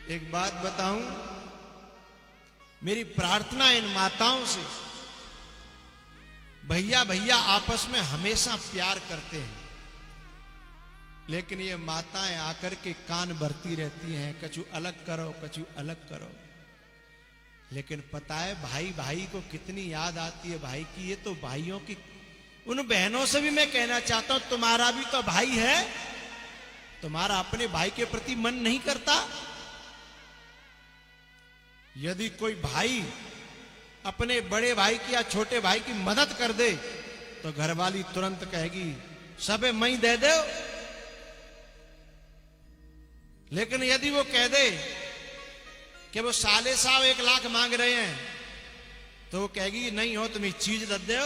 एक बात बताऊं, मेरी प्रार्थना इन माताओं से, भैया भैया आपस में हमेशा प्यार करते हैं, लेकिन ये माताएं आकर के कान भरती रहती हैं, कछु अलग करो कछु अलग करो। लेकिन पता है भाई भाई को कितनी याद आती है भाई की। ये तो भाइयों की, उन बहनों से भी मैं कहना चाहता हूं, तुम्हारा भी तो भाई है, तुम्हारा अपने भाई के प्रति मन नहीं करता? यदि कोई भाई अपने बड़े भाई की या छोटे भाई की मदद कर दे तो घरवाली तुरंत कहेगी सबे मई दे दो। लेकिन यदि वो कह दे कि वो साले साहब 1 लाख मांग रहे हैं तो वो कहेगी नहीं हो तुम्हें चीज दे दो।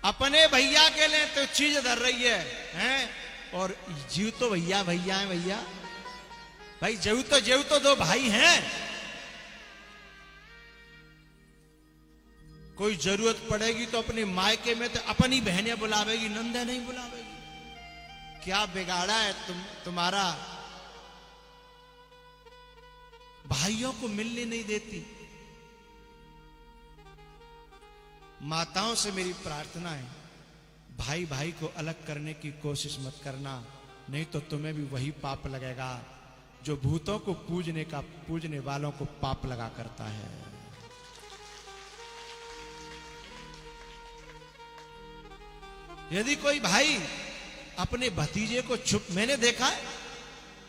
अपने भैया के लिए तो चीज दर रही है, हैं? और जीव तो भैया भैया है भैया भाई, जेव तो 2 भाई हैं। कोई जरूरत पड़ेगी तो अपने मायके में तो अपनी बहनें बुलावेगी, नंदे नहीं बुलावेगी। क्या बिगाड़ा है तुम्हारा? भाइयों को मिलने नहीं देती। माताओं से मेरी प्रार्थना है, भाई भाई को अलग करने की कोशिश मत करना, नहीं तो तुम्हें भी वही पाप लगेगा जो भूतों को पूजने वालों को पाप लगा करता है। यदि कोई भाई अपने भतीजे को मैंने देखा है,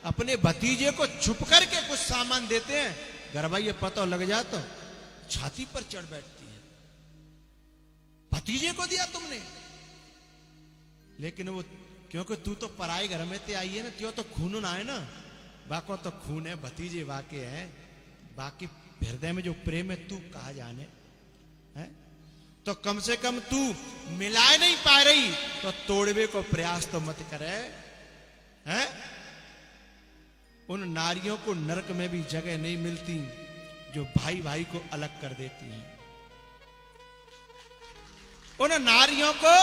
अपने भतीजे को छुप करके कुछ सामान देते हैं, घर भाई ये पता लग जाए तो छाती पर चढ़ बैठती है, भतीजे को दिया तुमने। लेकिन वो क्योंकि तू तो पराई घर में ते आई है ना, त्यों तो खून ना है ना, बाको तो खून है, भतीजे वाके हैं, बाकी हृदय में जो प्रेम है तू कहा जाने है। तो कम से कम तू मिला नहीं पा रही तो तोड़वे को प्रयास तो मत करे, हैं? उन नारियों को नरक में भी जगह नहीं मिलती जो भाई भाई को अलग कर देती हैं। उन नारियों को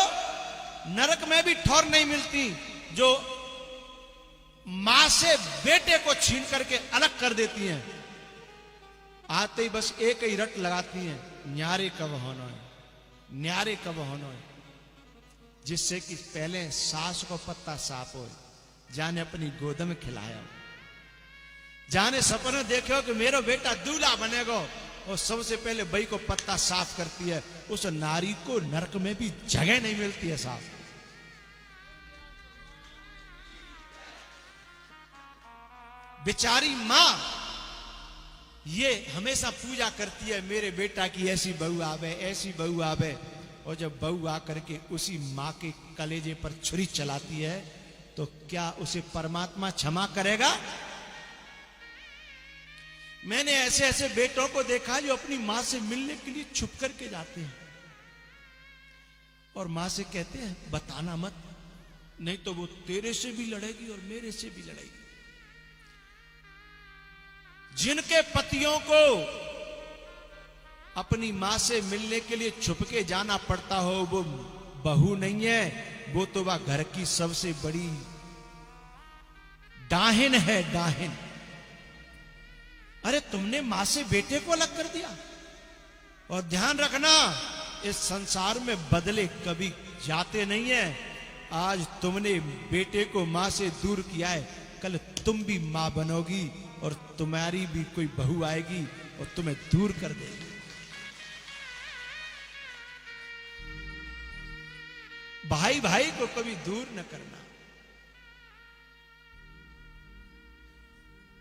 नरक में भी ठौर नहीं मिलती जो मां से बेटे को छीन करके अलग कर देती हैं। आते ही बस एक ही रट लगाती हैं, न्यारे कब होना है, न्यारे कब होना है, जिससे कि पहले सास को पत्ता साफ हो, जाने अपनी गोद में खिलाया, जाने सपने देखो कि मेरा बेटा दूल्हा बनेगा, और सबसे पहले बई को पत्ता साफ करती है। उस नारी को नरक में भी जगह नहीं मिलती है साफ। बेचारी मां ये हमेशा पूजा करती है, मेरे बेटा की ऐसी बहू आवे, ऐसी बहू आवे, और जब बहू आकर के उसी मां के कलेजे पर छुरी चलाती है तो क्या उसे परमात्मा क्षमा करेगा? मैंने ऐसे ऐसे बेटों को देखा जो अपनी मां से मिलने के लिए छुप करके जाते हैं और मां से कहते हैं बताना मत, नहीं तो वो तेरे से भी लड़ेगी और मेरे से भी लड़ेगी। जिनके पतियों को अपनी मां से मिलने के लिए छुप के जाना पड़ता हो, वो बहू नहीं है, वो तो वह घर की सबसे बड़ी डाहिन है, डाहिन। अरे तुमने मां से बेटे को अलग कर दिया। और ध्यान रखना, इस संसार में बदले कभी जाते नहीं है। आज तुमने बेटे को मां से दूर किया है, कल तुम भी मां बनोगी और तुम्हारी भी कोई बहू आएगी और तुम्हें दूर कर देगी। भाई भाई को कभी दूर न करना,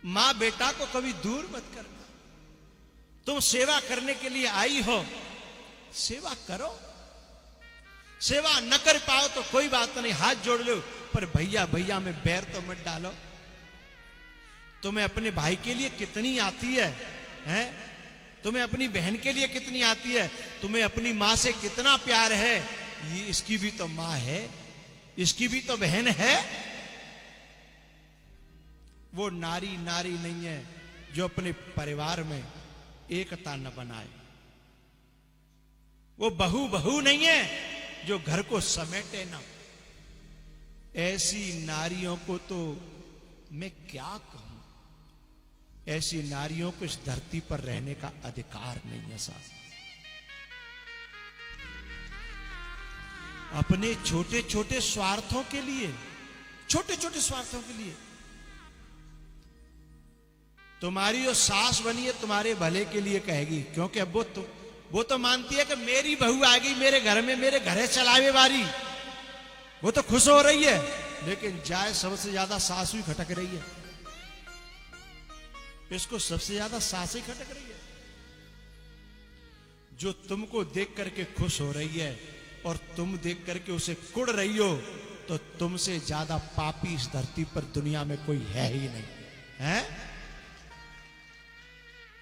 मां बेटा को कभी दूर मत करना। तुम सेवा करने के लिए आई हो, सेवा करो। सेवा न कर पाओ तो कोई बात नहीं, हाथ जोड़ लो, पर भैया भैया में बैर तो मत डालो। तुम्हें अपने भाई के लिए कितनी आती है, हैं? तुम्हें अपनी बहन के लिए कितनी आती है, तुम्हें अपनी मां से कितना प्यार है, ये इसकी भी तो मां है, इसकी भी तो बहन है। वो नारी नारी नहीं है जो अपने परिवार में एकता न बनाए। वो बहू बहू नहीं है जो घर को समेटे ना। ऐसी नारियों को तो मैं क्या कहूं, ऐसी नारियों को इस धरती पर रहने का अधिकार नहीं है साहब। अपने छोटे छोटे स्वार्थों के लिए, छोटे छोटे स्वार्थों के लिए तुम्हारी जो सास बनी है तुम्हारे भले के लिए कहेगी, क्योंकि अब वो तो मानती है कि मेरी बहू आ गई मेरे घर में, मेरे घरे चलावे वाली, वो तो खुश हो रही है। लेकिन जाए सबसे ज्यादा सास ही खटक रही है, इसको सबसे ज्यादा सास ही खटक रही है। जो तुमको देख करके खुश हो रही है और तुम देख करके उसे कुड़ रही हो, तो तुमसे ज्यादा पापी इस धरती पर दुनिया में कोई है ही नहीं है।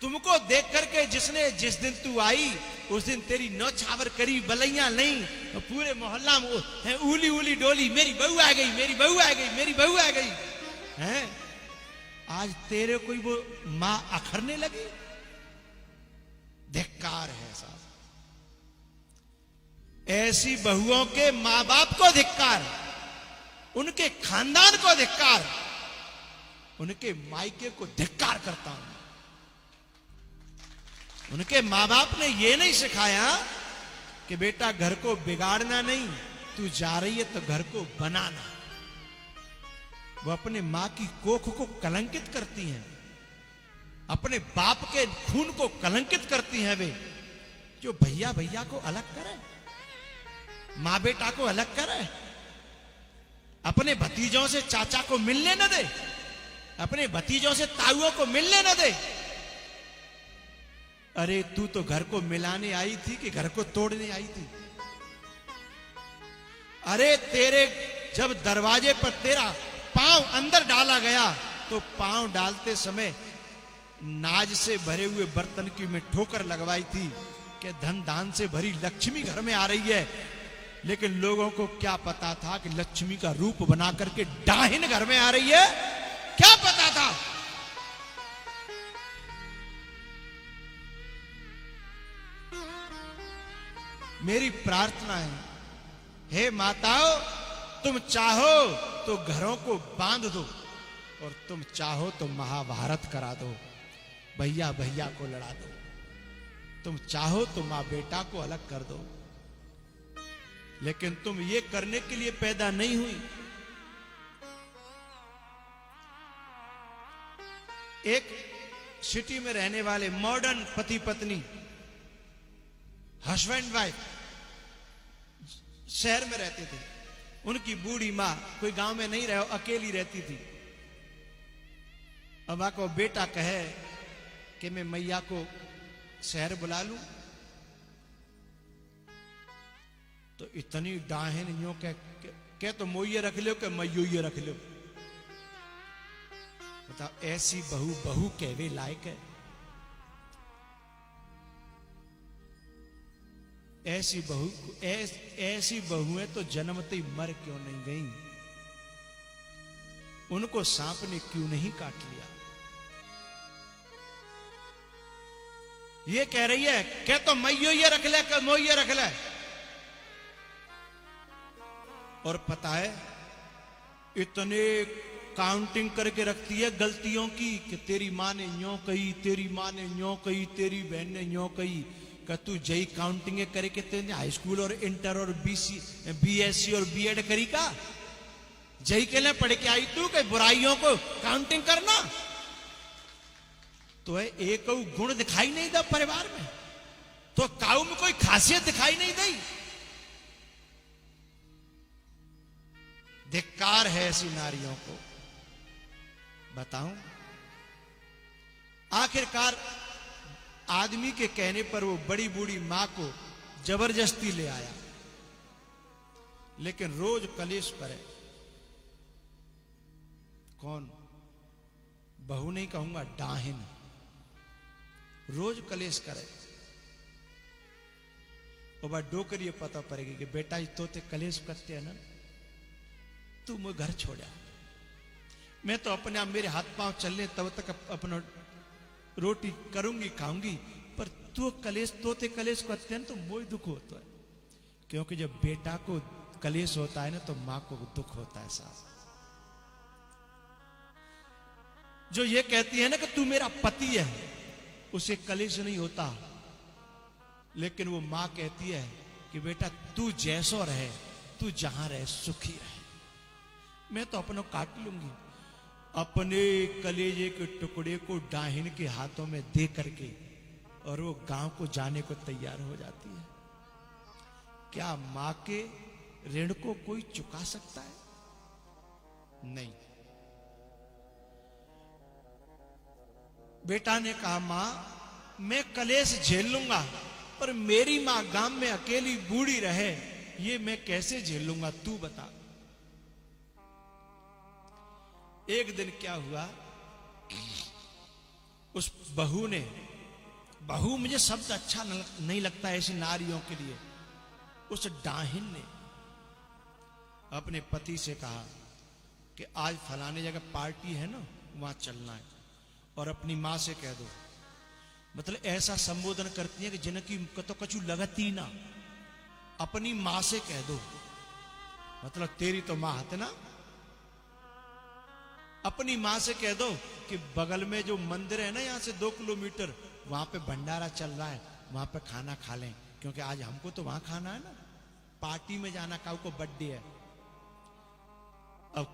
तुमको देख करके जिसने जिस दिन तू आई उस दिन तेरी नौछावर करी, बलैया नहीं तो पूरे मोहल्ला में है उली उली डोली, मेरी बहू आ गई, मेरी बहू आ गई, मेरी बहू आ गई है। आज तेरे कोई वो मां अखरने लगी, धिक्कार है साहब। ऐसी बहुओं के मां बाप को धिक्कार, उनके खानदान को धिक्कार, उनके मायके को धिक्कार करता हूं। उनके मां बाप ने यह नहीं सिखाया कि बेटा घर को बिगाड़ना नहीं, तू जा रही है तो घर को बनाना। वो अपने मां की कोख को कलंकित करती हैं, अपने बाप के खून को कलंकित करती हैं। वे जो भैया भैया को अलग करे, मां बेटा को अलग करे, अपने भतीजों से चाचा को मिलने न दे, अपने भतीजों से ताऊओं को मिलने न दे। अरे तू तो घर को मिलाने आई थी कि घर को तोड़ने आई थी? अरे तेरे जब दरवाजे पर तेरा पांव अंदर डाला गया तो पांव डालते समय नाज से भरे हुए बर्तन की मैं ठोकर लगवाई थी कि धन दान से भरी लक्ष्मी घर में आ रही है। लेकिन लोगों को क्या पता था कि लक्ष्मी का रूप बना करके डाहिन घर में आ रही है? क्या पता था? मेरी प्रार्थना है, हे माताओं, तुम चाहो तो घरों को बांध दो और तुम चाहो तो महाभारत करा दो, भैया भैया को लड़ा दो। तुम चाहो तो मां बेटा को अलग कर दो, लेकिन तुम ये करने के लिए पैदा नहीं हुई। एक सिटी में रहने वाले मॉडर्न पति पत्नी, हस्बैंड वाइफ शहर में रहते थे। उनकी बूढ़ी मां कोई गांव में नहीं रहे, अकेली रहती थी। अब आपको बेटा कहे कि मैं मैया को शहर बुला लूं, तो इतनी डाहिन यूं कह तो मोइये रख लो कि मैयो ये रख लो। बताओ, ऐसी बहू बहू कहवे लायक है? ऐसी बहुएं तो जन्मते ही मर क्यों नहीं गई? उनको सांप ने क्यों नहीं काट लिया? ये कह रही है क्या तो मैयो ये रख ले, क्या मोइये रख ले। और पता है इतने काउंटिंग करके रखती है गलतियों की कि तेरी मां ने यूं कही, तेरी मां ने यूं कही, तेरी बहन ने यूं कही। कि तू जई काउंटिंग करे कि तेने हाई स्कूल और इंटर और बीएससी और बीएड करी का? जई के लिए पढ़ के आई तू कि बुराइयों को काउंटिंग करना? तो है एक गुण दिखाई नहीं दा परिवार में, तो काऊ में कोई खासियत दिखाई नहीं दी। धिक्कार है ऐसी नारियों को। बताऊं, आखिरकार आदमी के कहने पर वो बड़ी बूढ़ी मां को जबरदस्ती ले आया, लेकिन रोज कलेश पर है। कौन? बहू नहीं कहूंगा, डाहिन। रोज कलेश करे। और बात डोकर ये पता पड़ेगी कि बेटा तोते कलेश करते हैं ना, तू मुझे घर छोड़ा, मैं तो अपने आप मेरे हाथ पांव चलने तब तक अपना रोटी करूंगी खाऊंगी, पर तू कलेश तोते कलेश करते हैं तो मुझे दुख होता है। क्योंकि जब बेटा को कलेश होता है ना तो मां को दुख होता है साहब। जो ये कहती है ना कि तू मेरा पति है, उसे कलेश नहीं होता। लेकिन वो मां कहती है कि बेटा तू जैसो रहे, तू जहां रहे सुखी रहे, मैं तो अपनों काट लूंगी। अपने कलेजे के टुकड़े को डाहिन के हाथों में दे करके और वो गांव को जाने को तैयार हो जाती है। क्या मां के ऋण को कोई चुका सकता है? नहीं। बेटा ने कहा मां मैं कलेश झेल लूंगा, पर मेरी मां गांव में अकेली बूढ़ी रहे ये मैं कैसे झेल लूंगा, तू बता। एक दिन क्या हुआ, उस बहू ने, बहू मुझे शब्द अच्छा नहीं लगता ऐसी नारियों के लिए, उस डाहिन ने अपने पति से कहा कि आज फलाने जगह पार्टी है ना, वहां चलना है, और अपनी मां से कह दो। मतलब ऐसा संबोधन करती है कि जिनकी तो कछु लगती ना, अपनी मां से कह दो, मतलब तेरी तो मां है ना। अपनी मां से कह दो कि बगल में जो मंदिर है ना, यहां से 2 किलोमीटर, वहां पे भंडारा चल रहा है, वहां पे खाना खा लें, क्योंकि आज हमको तो वहां खाना है ना, पार्टी में जाना, काऊ को बर्थडे है। अब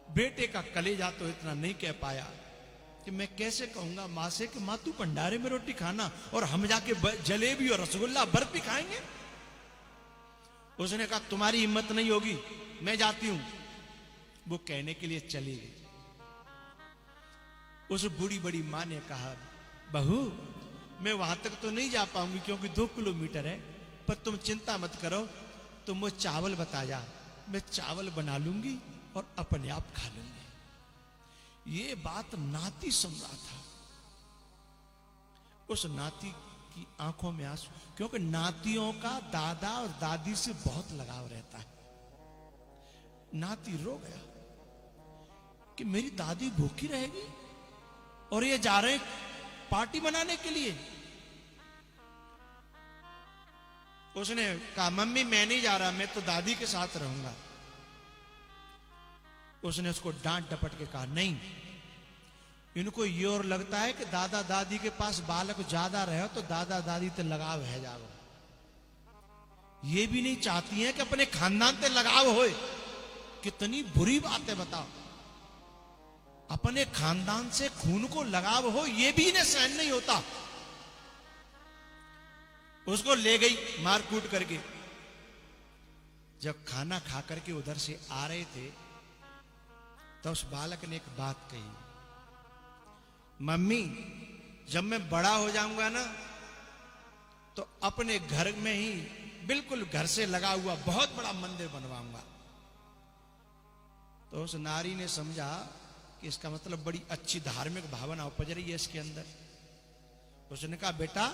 बेटे का कलेजा तो इतना नहीं कह पाया कि मैं कैसे कहूंगा मां से कि मां तू भंडारे में रोटी खाना और हम जाके जलेबी और रसगुल्ला बर्फी खाएंगे। उसने कहा तुम्हारी हिम्मत नहीं होगी, मैं जाती हूं। वो कहने के लिए चली गई। उस बूढ़ी बड़ी मां ने कहा बहू मैं वहां तक तो नहीं जा पाऊंगी क्योंकि 2 किलोमीटर है, पर तुम चिंता मत करो, तुम वो चावल बता जा, मैं चावल बना लूंगी और अपने आप खा लूंगी। ये बात नाती सुन रहा था। उस नाती की आंखों में आंसू, क्योंकि नातियों का दादा और दादी से बहुत लगाव रहता है। नाती रो गया कि मेरी दादी भूखी रहेगी और ये जा रहे पार्टी मनाने के लिए। उसने कहा मम्मी मैं नहीं जा रहा, मैं तो दादी के साथ रहूंगा। उसने उसको डांट डपट के कहा नहीं, इनको ये और लगता है कि दादा दादी के पास बालक ज्यादा रहे तो दादा दादी ते लगाव है जाओ। ये भी नहीं चाहती हैं कि अपने खानदान ते लगाव होए। कितनी बुरी बात है बताओ, अपने खानदान से खून को लगाव हो ये भी इन्हें सहन नहीं होता। उसको ले गई मार कूट करके। जब खाना खा करके उधर से आ रहे थे तो उस बालक ने एक बात कही, मम्मी जब मैं बड़ा हो जाऊंगा ना तो अपने घर में ही बिल्कुल घर से लगा हुआ बहुत बड़ा मंदिर बनवाऊंगा। तो उस नारी ने समझा कि इसका मतलब बड़ी अच्छी धार्मिक भावना उपज रही है इसके अंदर। उसने कहा बेटा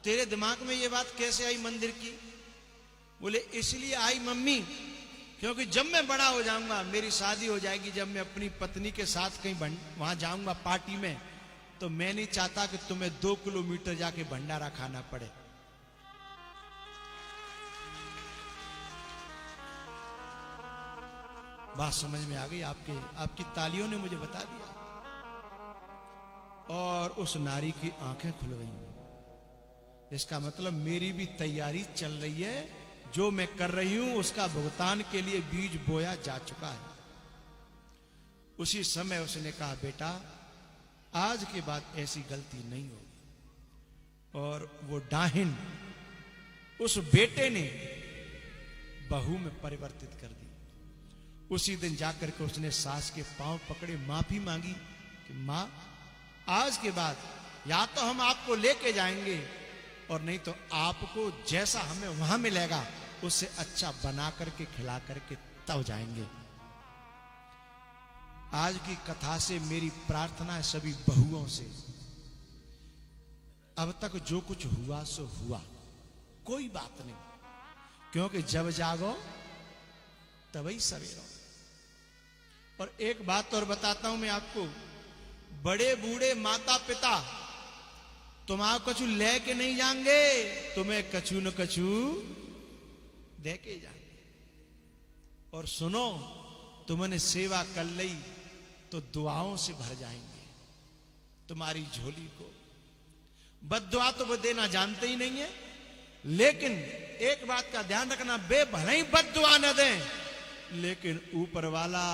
तेरे दिमाग में ये बात कैसे आई मंदिर की? बोले इसलिए आई मम्मी क्योंकि जब मैं बड़ा हो जाऊंगा, मेरी शादी हो जाएगी, जब मैं अपनी पत्नी के साथ कहीं वहां जाऊंगा पार्टी में, तो मैं नहीं चाहता कि तुम्हें 2 किलोमीटर जाके भंडारा खाना पड़े। बात समझ में आ गई आपकी तालियों ने मुझे बता दिया। और उस नारी की आंखें खुल गई। इसका मतलब मेरी भी तैयारी चल रही है, जो मैं कर रही हूं उसका भुगतान के लिए बीज बोया जा चुका है। उसी समय उसने कहा बेटा आज के बाद ऐसी गलती नहीं होगी। और वो डाहिन उस बेटे ने बहू में परिवर्तित कर दी। उसी दिन जाकर के उसने सास के पांव पकड़े, माफी मांगी कि मां आज के बाद या तो हम आपको लेके जाएंगे और नहीं तो आपको जैसा हमें वहां मिलेगा उससे अच्छा बना करके खिला करके तब जाएंगे। आज की कथा से मेरी प्रार्थना है सभी बहुओं से, अब तक जो कुछ हुआ सो हुआ, कोई बात नहीं, क्योंकि जब जागो तभी सवेरो। और एक बात और बताता हूं मैं आपको, बड़े बूढ़े माता पिता तुम्हारा कछु लेके नहीं जाएंगे, तुम्हें कछु न कछु दे के जाएंगे। और सुनो तुमने सेवा कर ली तो दुआओं से भर जाएंगे तुम्हारी झोली को। बद्दुआ तो वो देना जानते ही नहीं है, लेकिन एक बात का ध्यान रखना, बे भले ही बद्दुआ न दें, लेकिन ऊपर वाला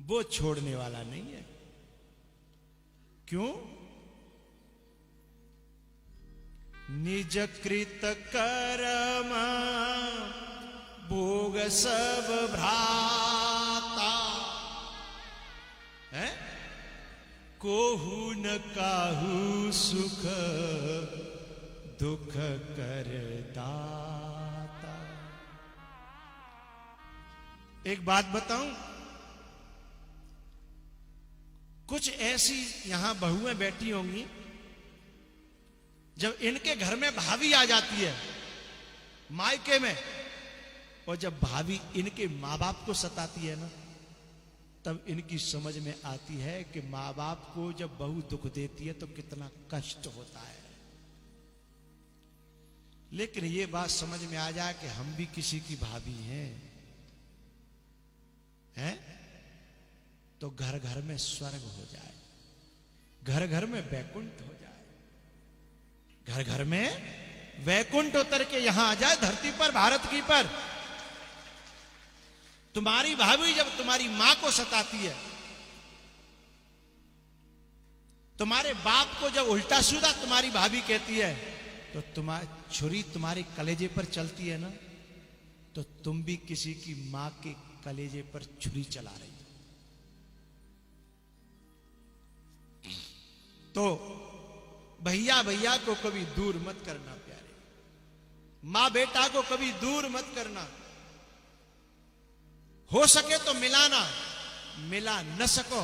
वो छोड़ने वाला नहीं है। क्यों? निज कृत कर्म भोग सब भ्राता है, कोहू न काहू सुख दुख कर दाता। एक बात बताऊं, कुछ ऐसी यहां बहुएं बैठी होंगी, जब इनके घर में भाभी आ जाती है मायके में, और जब भाभी इनके माँ बाप को सताती है ना, तब इनकी समझ में आती है कि माँ बाप को जब बहू दुख देती है तो कितना कष्ट होता है। लेकिन ये बात समझ में आ जाए कि हम भी किसी की भाभी हैं, तो घर घर में स्वर्ग हो जाए, घर घर में वैकुंठ हो जाए, घर घर में वैकुंठ उतर के यहां आ जाए धरती पर, भारत की पर। तुम्हारी भाभी जब तुम्हारी मां को सताती है, तुम्हारे बाप को जब उल्टा सीधा तुम्हारी भाभी कहती है, तो तुम्हारी छुरी तुम्हारे कलेजे पर चलती है ना, तो तुम भी किसी की मां के कलेजे पर छुरी चला रही हो। तो भैया भैया को कभी दूर मत करना प्यारे, मां बेटा को कभी दूर मत करना। हो सके तो मिलाना, मिला न सको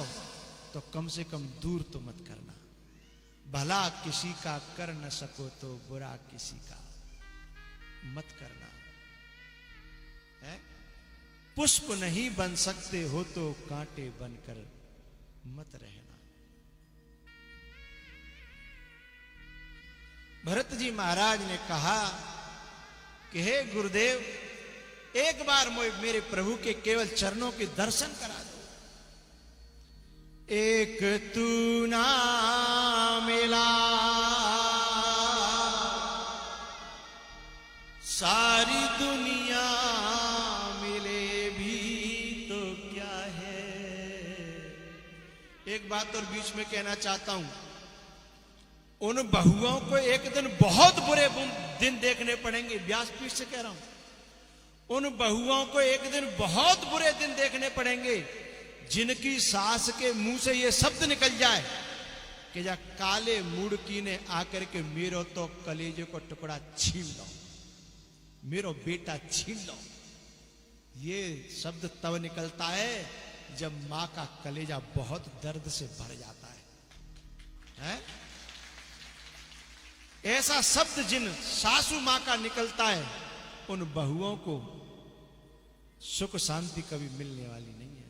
तो कम से कम दूर तो मत करना। भला किसी का कर न सको तो बुरा किसी का मत करना है। पुष्प नहीं बन सकते हो तो कांटे बनकर मत रहना। भरत जी महाराज ने कहा कि हे गुरुदेव, एक बार मेरे प्रभु के केवल चरणों के दर्शन करा दो। एक तू ना मिला सारी दुनिया मिले भी तो क्या है। एक बात और बीच में कहना चाहता हूं, उन बहुओं को एक दिन बहुत बुरे दिन देखने पड़ेंगे। व्यासपीठ से कह रहा हूं, उन बहुओं को एक दिन बहुत बुरे दिन देखने पड़ेंगे, जिनकी सास के मुंह से ये शब्द निकल जाए कि जा काले मुड़की ने आकर के मेरो तो कलेजे को टुकड़ा छीन लो, मेरो बेटा छीन लो। ये शब्द तब निकलता है जब मां का कलेजा बहुत दर्द से भर जाता है? ऐसा शब्द जिन सासू मां का निकलता है, उन बहुओं को सुख शांति कभी मिलने वाली नहीं है।